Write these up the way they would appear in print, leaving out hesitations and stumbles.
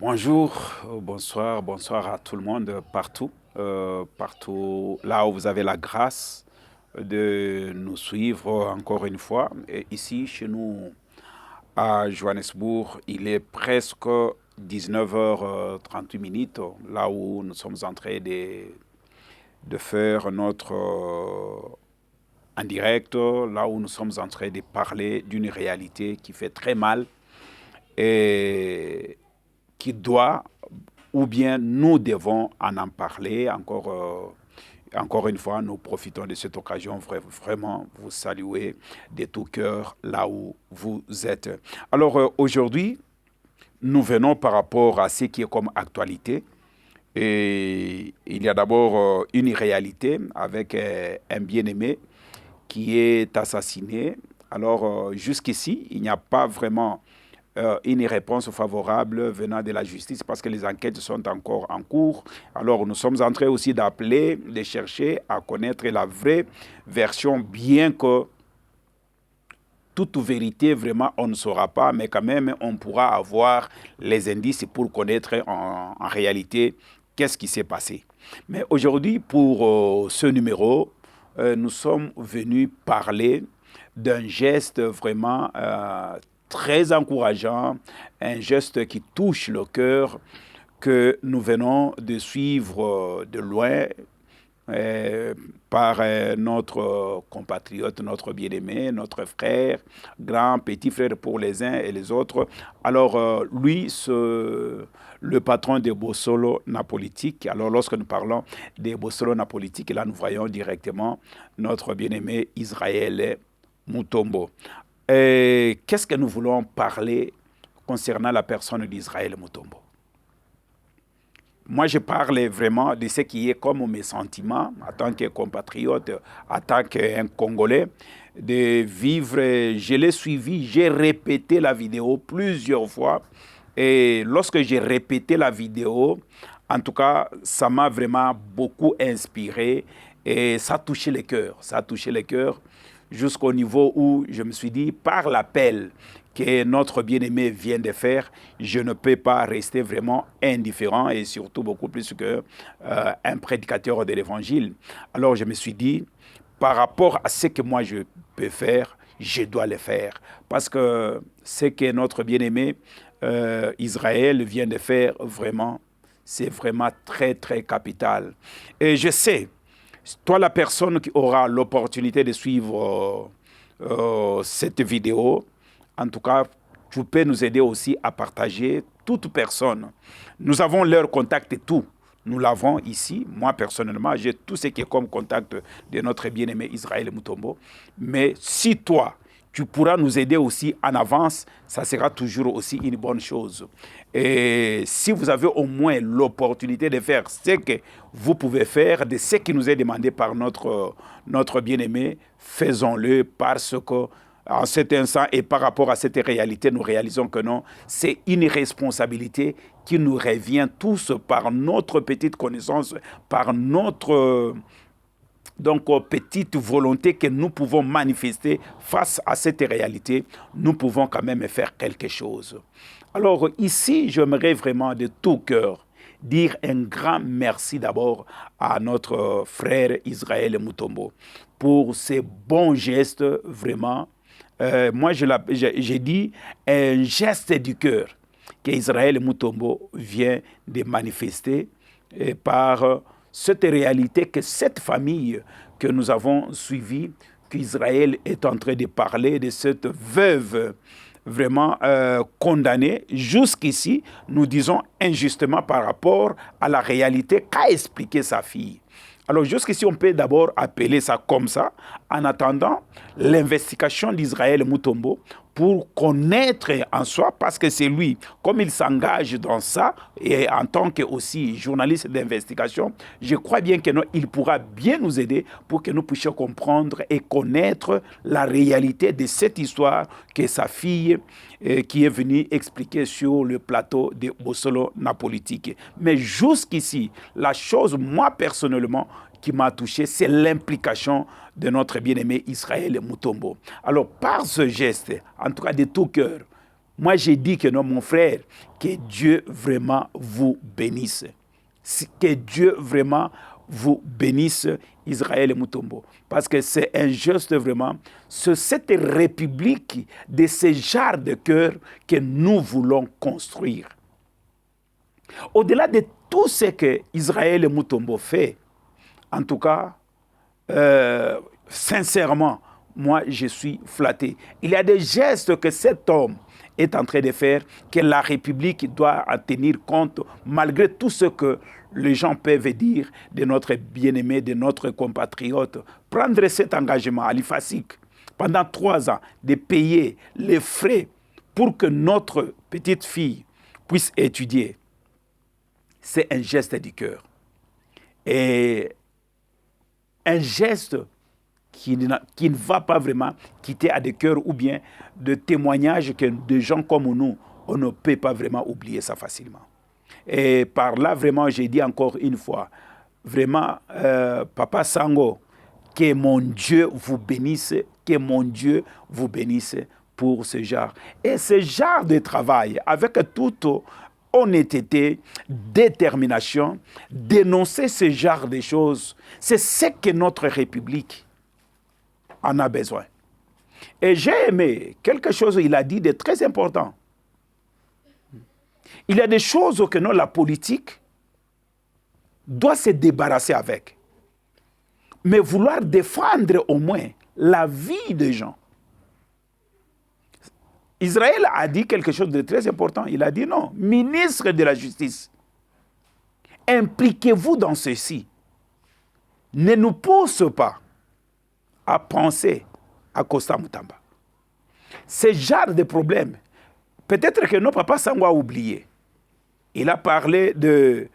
Bonjour, bonsoir à tout le monde partout là où vous avez la grâce de nous suivre encore une fois. Et ici, chez nous, à Johannesburg, il est presque 19h38, là où nous sommes en train de faire notre en direct, là où nous sommes en train de parler d'une réalité qui fait très mal et qui doit, ou bien nous devons en parler. Encore une fois, nous profitons de cette occasion vraiment vous saluer de tout cœur là où vous êtes. Alors aujourd'hui, nous venons par rapport à ce qui est comme actualité. Et il y a d'abord une réalité avec un bien-aimé qui est assassiné. Alors jusqu'ici, il n'y a pas vraiment une réponse favorable venant de la justice parce que les enquêtes sont encore en cours. Alors nous sommes en train aussi d'appeler, de chercher à connaître la vraie version, bien que toute vérité, vraiment, on ne saura pas, mais quand même, on pourra avoir les indices pour connaître en réalité qu'est-ce qui s'est passé. Mais aujourd'hui, pour ce numéro, nous sommes venus parler d'un geste vraiment très encourageant, un geste qui touche le cœur, que nous venons de suivre de loin par notre compatriote, notre bien-aimé, notre frère, grand, petit frère pour les uns et les autres. Alors, lui, le patron des Bossolo Napolitique. Alors, lorsque nous parlons des Bossolo Napolitique, là, nous voyons directement notre bien-aimé Israël Mutombo. Qu'est-ce que nous voulons parler concernant la personne d'Israël Mutombo? Moi, je parle vraiment de ce qui est comme mes sentiments en tant que compatriote, en tant qu'un Congolais, de vivre. Je l'ai suivi, j'ai répété la vidéo plusieurs fois. Et lorsque j'ai répété la vidéo, en tout cas, ça m'a vraiment beaucoup inspiré et ça a touché les cœurs. Ça a touché les cœurs jusqu'au niveau où je me suis dit, par l'appel que notre bien-aimé vient de faire, je ne peux pas rester vraiment indifférent et surtout beaucoup plus qu'un prédicateur de l'évangile. Alors je me suis dit, par rapport à ce que moi je peux faire, je dois le faire. Parce que ce que notre bien-aimé Israël vient de faire, vraiment, c'est vraiment très, très capital. Et je sais, toi, la personne qui aura l'opportunité de suivre cette vidéo, en tout cas, tu peux nous aider aussi à partager toute personne. Nous avons leur contact et tout. Nous l'avons ici. Moi, personnellement, j'ai tout ce qui est comme contact de notre bien-aimé Israël Mutombo. Mais si toi, tu pourras nous aider aussi en avance, ça sera toujours aussi une bonne chose. Et si vous avez au moins l'opportunité de faire ce que vous pouvez faire, de ce qui nous est demandé par notre bien-aimé, faisons-le parce que en cet instant et par rapport à cette réalité, nous réalisons que non, c'est une responsabilité qui nous revient tous par notre petite connaissance, par notre petite volonté que nous pouvons manifester face à cette réalité. Nous pouvons quand même faire quelque chose. Alors ici, j'aimerais vraiment de tout cœur dire un grand merci d'abord à notre frère Israël Mutombo pour ces bons gestes vraiment. Moi, j'ai dit un geste du cœur qu'Israël Mutombo vient de manifester par cette réalité que cette famille que nous avons suivie, qu'Israël est en train de parler de cette veuve vraiment condamnée. Jusqu'ici, nous disons injustement par rapport à la réalité qu'a expliqué sa fille. Alors jusqu'ici, on peut d'abord appeler ça comme ça, en attendant l'investigation d'Israël Mutombo pour connaître en soi, parce que c'est lui, comme il s'engage dans ça, et en tant que aussi journaliste d'investigation, je crois bien qu'il pourra bien nous aider pour que nous puissions comprendre et connaître la réalité de cette histoire que sa fille qui est venue expliquer sur le plateau de Bossolo Napolitique. Mais jusqu'ici, la chose, moi personnellement, qui m'a touché, c'est l'implication de notre bien-aimé Israël Mutombo. Alors, par ce geste, en tout cas de tout cœur, Moi, j'ai dit que non, mon frère, que Dieu vraiment vous bénisse. Que Dieu vraiment vous bénisse, Israël et Mutombo. Parce que c'est un geste vraiment, c'est cette république de ce genre de cœur que nous voulons construire. Au-delà de tout ce que Israël et Mutombo fait, en tout cas, sincèrement, moi, je suis flatté. Il y a des gestes que cet homme est en train de faire, que la République doit en tenir compte, malgré tout ce que les gens peuvent dire de notre bien-aimé, de notre compatriote. Prendre cet engagement à l'IFASIC pendant 3 ans, de payer les frais pour que notre petite fille puisse étudier, c'est un geste du cœur. Et un geste qui ne va pas vraiment quitter à des cœurs ou bien de témoignages que des gens comme nous, on ne peut pas vraiment oublier ça facilement. Et par là, vraiment, j'ai dit encore une fois, vraiment, Papa Sango, que mon Dieu vous bénisse, que mon Dieu vous bénisse pour ce genre. Et ce genre de travail, avec toute honnêteté, détermination, dénoncer ce genre de choses, c'est ce que notre République en a besoin. Et j'ai aimé quelque chose qu'il a dit de très important. Il y a des choses que la politique doit se débarrasser avec. Mais vouloir défendre au moins la vie des gens. Israël a dit quelque chose de très important. Il a dit non, ministre de la Justice, impliquez-vous dans ceci. Ne nous pousse pas à penser à Costa Mutamba. Ce genre de problème, peut-être que notre papa Sango a oublié. Il a parlé de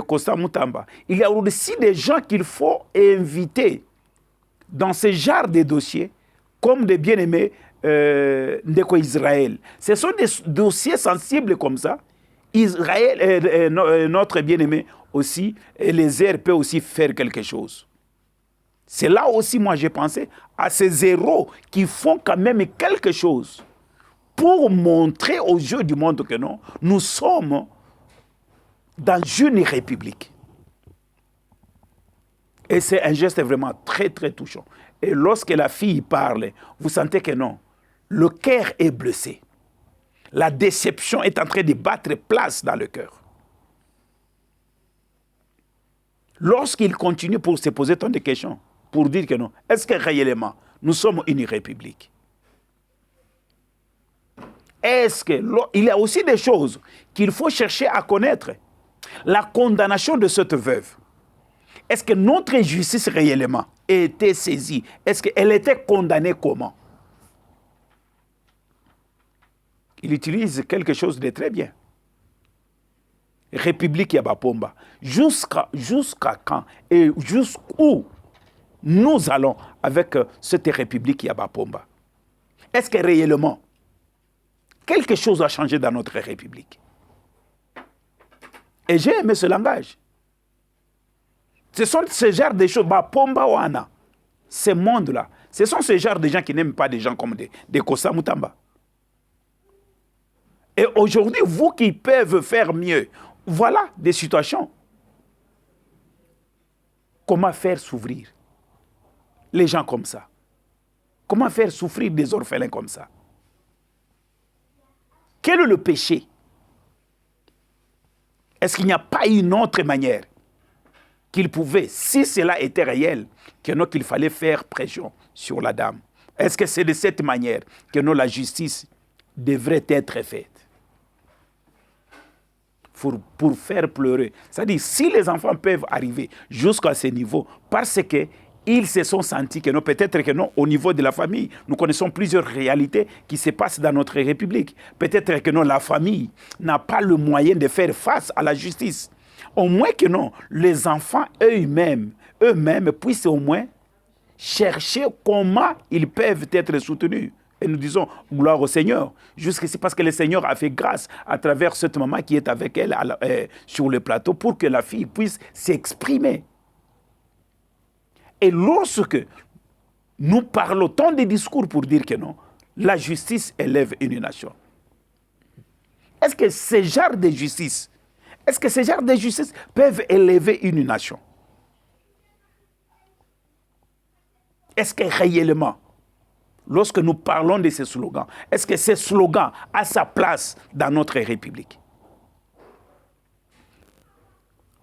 Costa Mutamba. Il y a aussi des gens qu'il faut inviter dans ce genre de dossiers, comme des bien-aimés Ndeko Israël. Ce sont des dossiers sensibles comme ça. Israël, notre bien-aimé aussi, et les airs peut aussi faire quelque chose. C'est là aussi, moi, j'ai pensé à ces héros qui font quand même quelque chose pour montrer aux yeux du monde que non, nous sommes dans une république. Et c'est un geste vraiment très, très touchant. Et lorsque la fille parle, vous sentez que non, le cœur est blessé. La déception est en train de battre place dans le cœur. Lorsqu'il continue pour se poser tant de questions, pour dire que non, est-ce que réellement, nous sommes une république? Est-ce qu'il y a aussi des choses qu'il faut chercher à connaître? La condamnation de cette veuve. Est-ce que notre justice réellement a été saisie? Est-ce qu'elle était condamnée comment? Il utilise quelque chose de très bien. République Yabapomba. Jusqu'à quand et jusqu'où nous allons avec cette République Yabapomba? Est-ce que réellement quelque chose a changé dans notre République? Et j'ai aimé ce langage. Ce sont ce genre de choses, Bapomba Wana, ce monde-là, ce sont ce genre de gens qui n'aiment pas des gens comme des Kossa Mutamba. Et aujourd'hui, vous qui peuvent faire mieux, voilà des situations. Comment faire s'ouvrir les gens comme ça? Comment faire souffrir des orphelins comme ça? Quel est le péché? Est-ce qu'il n'y a pas une autre manière qu'il pouvait, si cela était réel, qu'il fallait faire pression sur la dame? Est-ce que c'est de cette manière que la justice devrait être faite? Pour faire pleurer. C'est-à-dire, si les enfants peuvent arriver jusqu'à ce niveau, parce qu'ils se sont sentis que non, peut-être que non, au niveau de la famille, nous connaissons plusieurs réalités qui se passent dans notre République. Peut-être que non, la famille n'a pas le moyen de faire face à la justice. Au moins que non, les enfants eux-mêmes puissent au moins chercher comment ils peuvent être soutenus. Et nous disons gloire au Seigneur, jusqu'ici, parce que le Seigneur a fait grâce à travers cette maman qui est avec elle sur le plateau pour que la fille puisse s'exprimer. Et lorsque nous parlons tant de discours pour dire que non, la justice élève une nation. Est-ce que ces genres de justice, peuvent élever une nation? Est-ce que réellement, lorsque nous parlons de ces slogans, est-ce que ces slogans ont sa place dans notre République?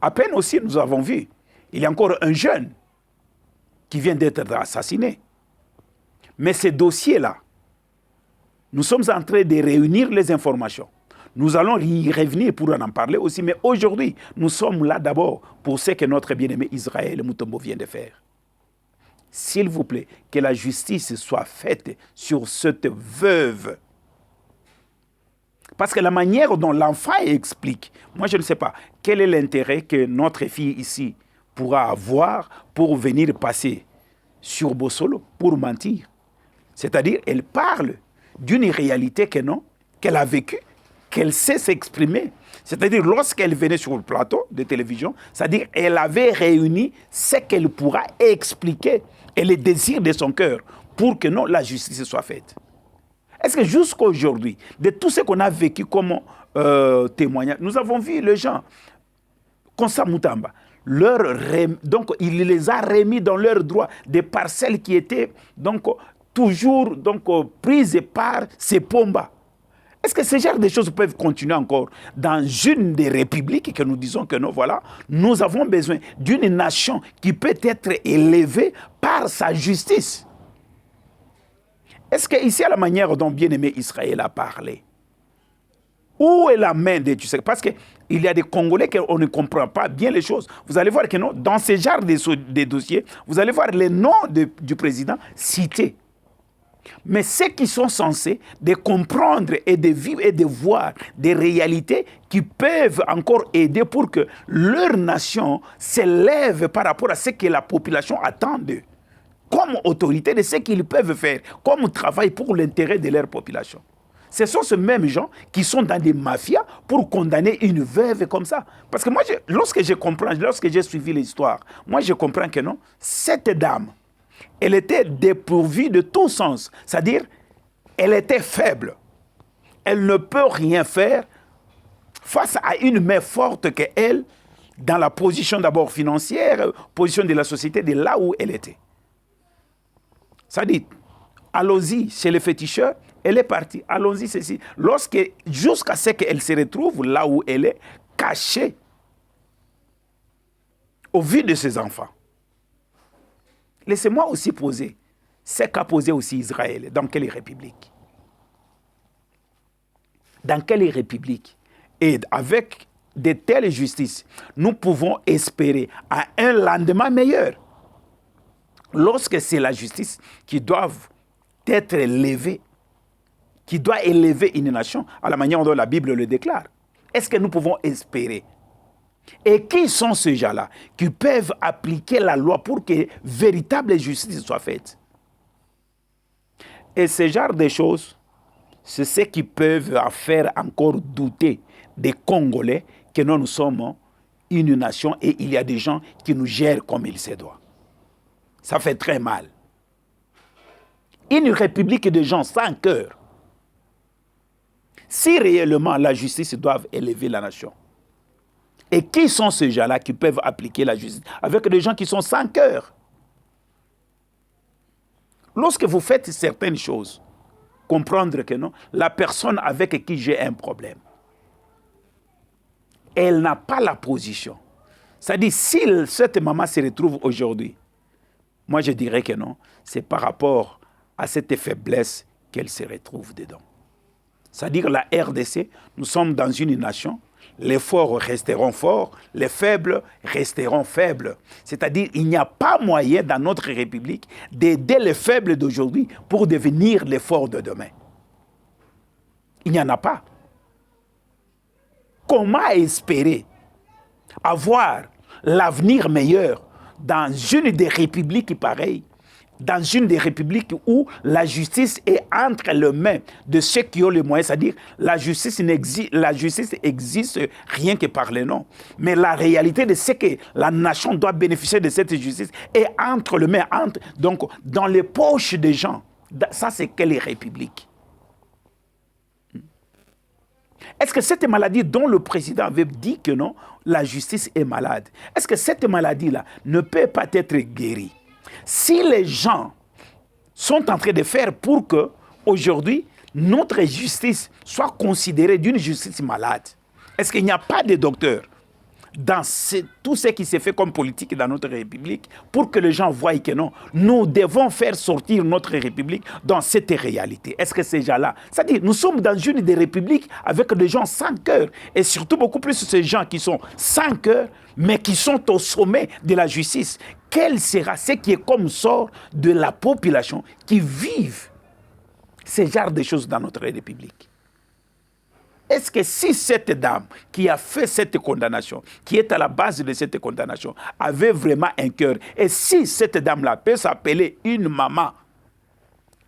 À peine aussi, nous avons vu, il y a encore un jeune qui vient d'être assassiné. Mais ces dossiers-là, nous sommes en train de réunir les informations. Nous allons y revenir pour en parler aussi, mais aujourd'hui, nous sommes là d'abord pour ce que notre bien-aimé Israël Mutombo vient de faire. S'il vous plaît, que la justice soit faite sur cette veuve. Parce que la manière dont l'enfant explique, moi je ne sais pas, quel est l'intérêt que notre fille ici pourra avoir pour venir passer sur Bossolo, pour mentir. C'est-à-dire, elle parle d'une réalité qu'elle a vécue, qu'elle sait s'exprimer. C'est-à-dire, lorsqu'elle venait sur le plateau de télévision, c'est-à-dire, elle avait réuni ce qu'elle pourra expliquer et les désirs de son cœur pour que la justice soit faite. Est-ce que jusqu'à aujourd'hui, de tout ce qu'on a vécu comme témoignage, nous avons vu les gens, Konsa Mutamba, donc il les a remis dans leurs droits, des parcelles qui étaient donc toujours prises par ces Pomba. Est-ce que ce genre de choses peuvent continuer encore dans une des républiques que nous disons que non, voilà, nous avons besoin d'une nation qui peut être élevée par sa justice? Est-ce qu'ici, à la manière dont bien-aimé Israël a parlé, où est la main de Dieu? Parce qu'il y a des Congolais qu'on ne comprend pas bien les choses. Vous allez voir que non, dans ce genre de dossiers, vous allez voir les noms du président cités. Mais ceux qui sont censés de comprendre et de vivre et de voir des réalités qui peuvent encore aider pour que leur nation s'élève par rapport à ce que la population attend d'eux, comme autorité de ce qu'ils peuvent faire, comme travail pour l'intérêt de leur population. Ce sont ces mêmes gens qui sont dans des mafias pour condamner une veuve comme ça. Parce que moi, lorsque j'ai suivi l'histoire, moi je comprends que non, cette dame, elle était dépourvue de tout sens. C'est-à-dire, elle était faible. Elle ne peut rien faire face à une main forte qu'elle, dans la position d'abord financière, position de la société, de là où elle était. C'est-à-dire, allons-y chez les féticheurs, elle est partie, allons-y ceci. Jusqu'à ce qu'elle se retrouve là où elle est, cachée, au vu de ses enfants. Laissez-moi aussi poser ce qu'a posé aussi Israël. Dans quelle république? Dans quelle république? Et avec de telles justices, nous pouvons espérer à un lendemain meilleur. Lorsque c'est la justice qui doit être élevée, qui doit élever une nation, à la manière dont la Bible le déclare, est-ce que nous pouvons espérer? Et qui sont ces gens-là qui peuvent appliquer la loi pour que véritable justice soit faite? Et ce genre de choses, c'est ce qui peuvent faire encore douter des Congolais que nous sommes une nation et il y a des gens qui nous gèrent comme il se doit. Ça fait très mal. Une république de gens sans cœur. Si réellement la justice doit élever la nation, et qui sont ces gens-là qui peuvent appliquer la justice? Avec des gens qui sont sans cœur. Lorsque vous faites certaines choses, comprendre que non, la personne avec qui j'ai un problème, elle n'a pas la position. C'est-à-dire, si cette maman se retrouve aujourd'hui, moi je dirais que non, c'est par rapport à cette faiblesse qu'elle se retrouve dedans. C'est-à-dire, la RDC, nous sommes dans une nation. Les forts resteront forts, les faibles resteront faibles. C'est-à-dire, il n'y a pas moyen dans notre République d'aider les faibles d'aujourd'hui pour devenir les forts de demain. Il n'y en a pas. Comment espérer avoir l'avenir meilleur dans une des républiques pareilles, dans une des républiques où la justice est entre les mains de ceux qui ont les moyens, c'est-à-dire la justice existe rien que par les noms. Mais la réalité de ce que la nation doit bénéficier de cette justice est entre les mains, donc dans les poches des gens. Ça, c'est quelle république? Est-ce que cette maladie dont le président avait dit que non, la justice est malade, est-ce que cette maladie-là ne peut pas être guérie? Si les gens sont en train de faire pour que, aujourd'hui, notre justice soit considérée d'une justice malade, est-ce qu'il n'y a pas de docteurs dans tout ce qui s'est fait comme politique dans notre République pour que les gens voient que non, nous devons faire sortir notre République dans cette réalité? Est-ce que ces gens-là, c'est-à-dire nous sommes dans une des républiques avec des gens sans cœur et surtout beaucoup plus ces gens qui sont sans cœur mais qui sont au sommet de la justice. Quel sera ce qui est comme sort de la population qui vivent ce genre de choses dans notre République? Est-ce que si cette dame qui a fait cette condamnation, qui est à la base de cette condamnation, avait vraiment un cœur, et si cette dame-là peut s'appeler une maman,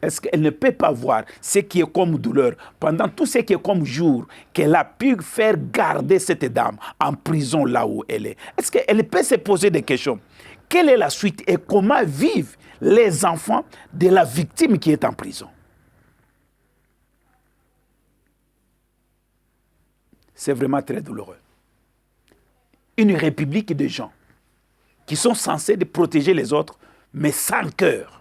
est-ce qu'elle ne peut pas voir ce qui est comme douleur pendant tout ce qui est comme jour qu'elle a pu faire garder cette dame en prison là où elle est? Est-ce qu'elle peut se poser des questions? Quelle est la suite et comment vivent les enfants de la victime qui est en prison? C'est vraiment très douloureux. Une république de gens qui sont censés de protéger les autres, mais sans cœur.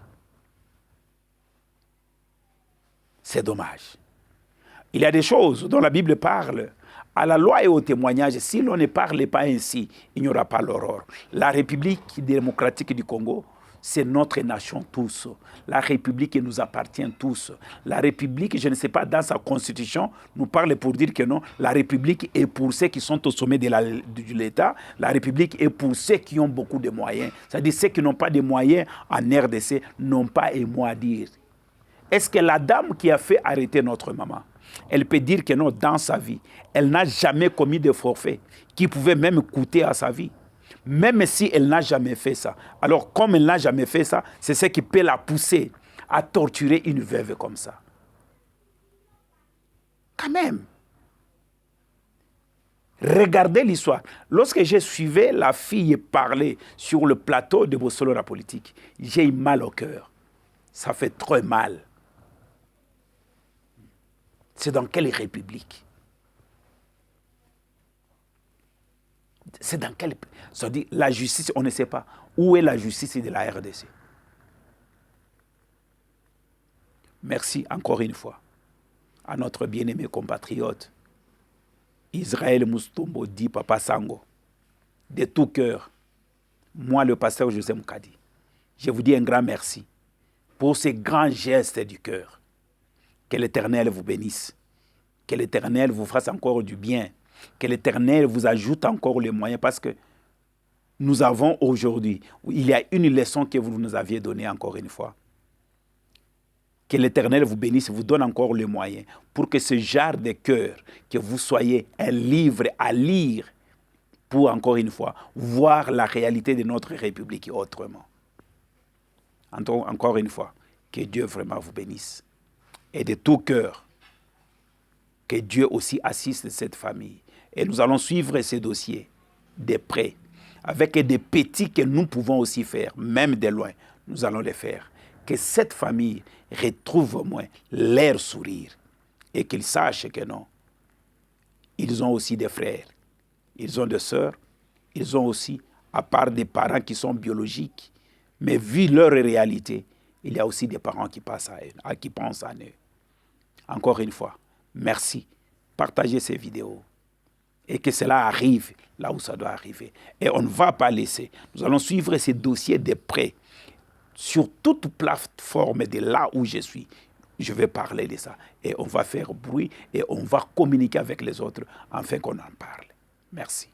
C'est dommage. Il y a des choses dont la Bible parle. À la loi et au témoignage, si l'on ne parle pas ainsi, il n'y aura pas l'aurore. La République démocratique du Congo, c'est notre nation tous. La République nous appartient tous. La République, je ne sais pas, dans sa constitution, nous parle pour dire que non, la République est pour ceux qui sont au sommet de l'État. La République est pour ceux qui ont beaucoup de moyens. C'est-à-dire ceux qui n'ont pas de moyens en RDC n'ont pas un mot à dire. Est-ce que la dame qui a fait arrêter notre maman, elle peut dire que non, dans sa vie, elle n'a jamais commis de forfait qui pouvait même coûter à sa vie? Même si elle n'a jamais fait ça. Alors, comme elle n'a jamais fait ça, c'est ce qui peut la pousser à torturer une veuve comme ça. Quand même. Regardez l'histoire. Lorsque je suivais la fille parler sur le plateau de Bossolo la politique, j'ai eu mal au cœur. Ça fait trop mal. C'est dans quelle république? C'est dans quel... C'est-à-dire, la justice, on ne sait pas. Où est la justice de la RDC? Merci encore une fois à notre bien-aimé compatriote, Israël Moustombo dit Papa Sango, de tout cœur, moi le pasteur José Moukadi, je vous dis un grand merci pour ces grands gestes du cœur. Que l'Éternel vous bénisse, que l'Éternel vous fasse encore du bien, que l'Éternel vous ajoute encore les moyens, parce que nous avons aujourd'hui, il y a une leçon que vous nous aviez donnée encore une fois. Que l'Éternel vous bénisse, vous donne encore les moyens pour que ce genre de cœur, que vous soyez un livre à lire pour, encore une fois, voir la réalité de notre République autrement. Encore une fois, que Dieu vraiment vous bénisse. Et de tout cœur, que Dieu aussi assiste cette famille. Et nous allons suivre ces dossiers de près, avec des petits que nous pouvons aussi faire, même de loin, nous allons les faire. Que cette famille retrouve au moins leur sourire et qu'ils sachent que non, ils ont aussi des frères, ils ont des sœurs, ils ont aussi, à part des parents qui sont biologiques, mais vu leur réalité, il y a aussi des parents qui pensent à eux. Encore une fois, merci. Partagez ces vidéos et que cela arrive là où ça doit arriver. Et on ne va pas laisser. Nous allons suivre ces dossiers de près. Sur toute plateforme de là où je suis, je vais parler de ça. Et on va faire bruit et on va communiquer avec les autres afin qu'on en parle. Merci.